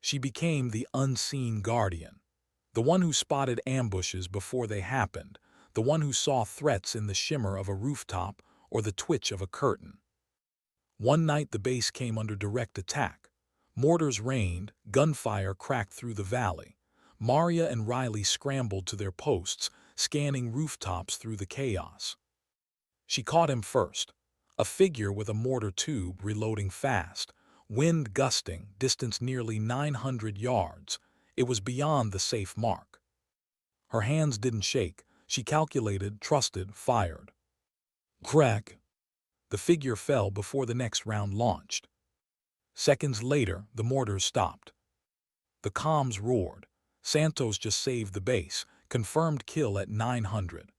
She became the unseen guardian, the one who spotted ambushes before they happened, the one who saw threats in the shimmer of a rooftop or the twitch of a curtain. One night the base came under direct attack. Mortars rained, gunfire cracked through the valley. Maria and Riley scrambled to their posts, scanning rooftops through the chaos. She caught him first, a figure with a mortar tube reloading fast, wind gusting, distance nearly 900 yards. It was beyond the safe mark. Her hands didn't shake. She calculated, trusted, fired. Crack. The figure fell before the next round launched. Seconds later, the mortars stopped. The comms roared. Santos just saved the base. Confirmed kill at 900.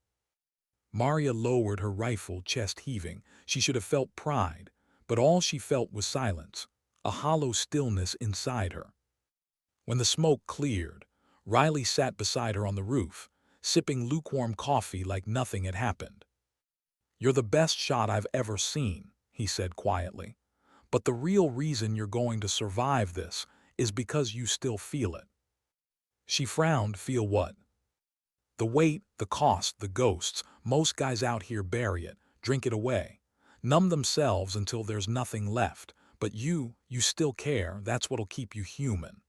Maria lowered her rifle, chest heaving. She should have felt pride, but all she felt was silence, a hollow stillness inside her. When the smoke cleared, Riley sat beside her on the roof, sipping lukewarm coffee like nothing had happened. "You're the best shot I've ever seen," he said quietly. "But the real reason you're going to survive this is because you still feel it." She frowned. "Feel what?" "The weight, the cost, the ghosts. Most guys out here bury it, drink it away, numb themselves until there's nothing left. But you still care. That's what'll keep you human."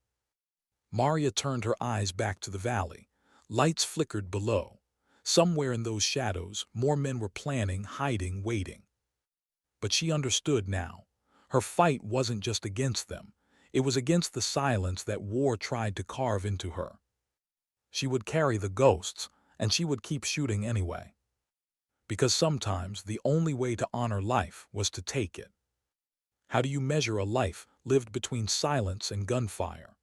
Maria turned her eyes back to the valley. Lights flickered below. Somewhere in those shadows, more men were planning, hiding, waiting. But she understood now. Her fight wasn't just against them. It was against the silence that war tried to carve into her. She would carry the ghosts, and she would keep shooting anyway. Because sometimes the only way to honor life was to take it. How do you measure a life lived between silence and gunfire?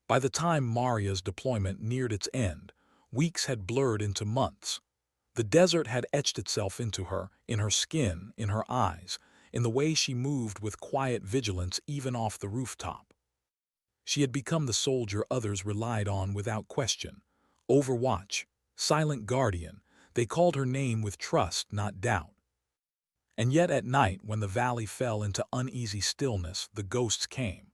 By the time Maria's deployment neared its end, weeks had blurred into months. The desert had etched itself into her, in her skin, in her eyes, in the way she moved with quiet vigilance even off the rooftop. She had become the soldier others relied on without question. Overwatch, silent guardian, they called her name with trust, not doubt. And yet at night, when the valley fell into uneasy stillness, the ghosts came.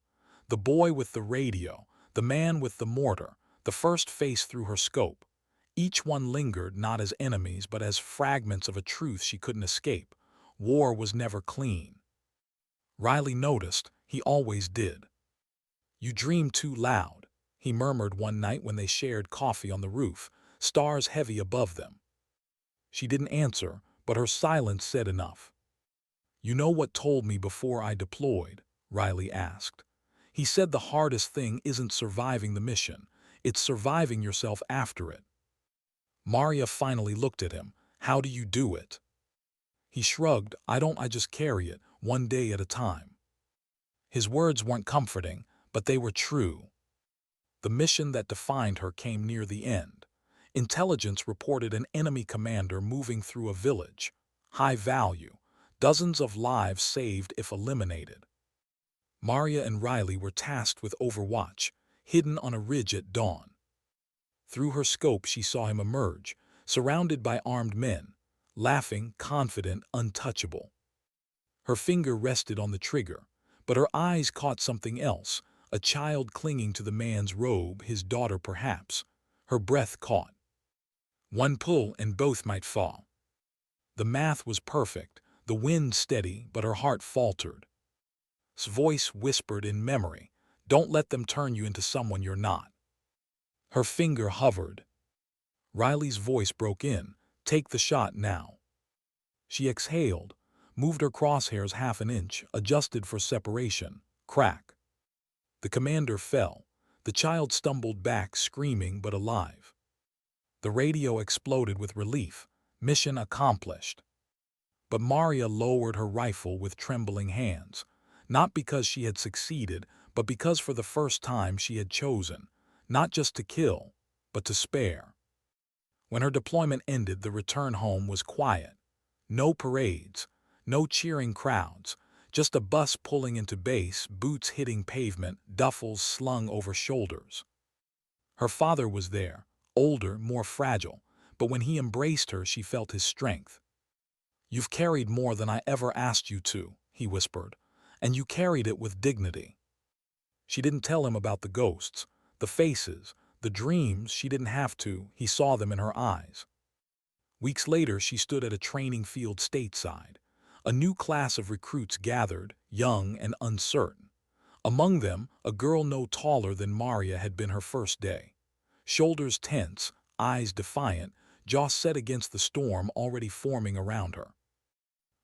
The boy with the radio, the man with the mortar, the first face through her scope. Each one lingered not as enemies but as fragments of a truth she couldn't escape. War was never clean. Riley noticed. He always did. "You dream too loud," he murmured one night when they shared coffee on the roof, stars heavy above them. She didn't answer, but her silence said enough. "You know what told me before I deployed?" Riley asked. He said the hardest thing isn't surviving the mission, it's surviving yourself after it. Maria finally looked at him. "How do you do it?" He shrugged. I just carry it, one day at a time." His words weren't comforting, but they were true. The mission that defined her came near the end. Intelligence reported an enemy commander moving through a village. High value. Dozens of lives saved if eliminated. Maria and Riley were tasked with overwatch, hidden on a ridge at dawn. Through her scope she saw him emerge, surrounded by armed men, laughing, confident, untouchable. Her finger rested on the trigger, but her eyes caught something else, a child clinging to the man's robe, his daughter perhaps. Her breath caught. One pull and both might fall. The math was perfect, the wind steady, but her heart faltered. His voice whispered in memory, "Don't let them turn you into someone you're not." Her finger hovered. Riley's voice broke in, "Take the shot now." She exhaled, moved her crosshairs half an inch, adjusted for separation. Crack. The commander fell. The child stumbled back, screaming but alive. The radio exploded with relief. Mission accomplished. But Maria lowered her rifle with trembling hands, not because she had succeeded, but because for the first time she had chosen, not just to kill, but to spare. When her deployment ended, the return home was quiet. No parades, no cheering crowds, just a bus pulling into base, boots hitting pavement, duffels slung over shoulders. Her father was there, older, more fragile, but when he embraced her she felt his strength. "You've carried more than I ever asked you to," he whispered, "and you carried it with dignity." She didn't tell him about the ghosts, the faces, the dreams. She didn't have to. He saw them in her eyes. Weeks later she stood at a training field stateside. A new class of recruits gathered, young and uncertain. Among them, a girl no taller than Maria had been her first day. Shoulders tense, eyes defiant, jaw set against the storm already forming around her.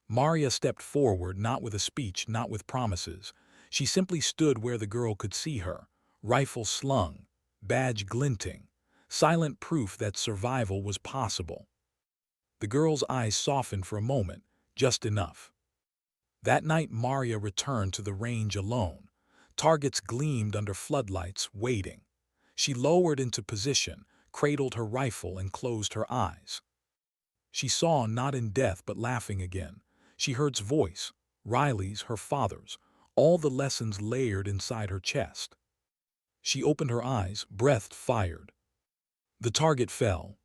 Maria stepped forward, not with a speech, not with promises. She simply stood where the girl could see her, rifle slung, badge glinting, silent proof that survival was possible. The girl's eyes softened for a moment, just enough. That night Maria returned to the range alone. Targets gleamed under floodlights, waiting. She lowered into position, cradled her rifle, and closed her eyes. She saw not in death but laughing again. She heard his voice, Riley's, her father's, all the lessons layered inside her chest. She opened her eyes, breathed, fired. The target fell.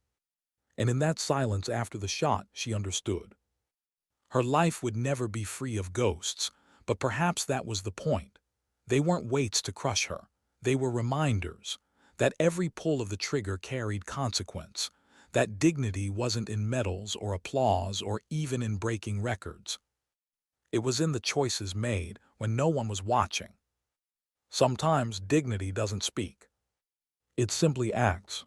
And in that silence after the shot, she understood. Her life would never be free of ghosts, but perhaps that was the point. They weren't weights to crush her. They were reminders that every pull of the trigger carried consequence, that dignity wasn't in medals or applause or even in breaking records. It was in the choices made when no one was watching. Sometimes dignity doesn't speak. It simply acts.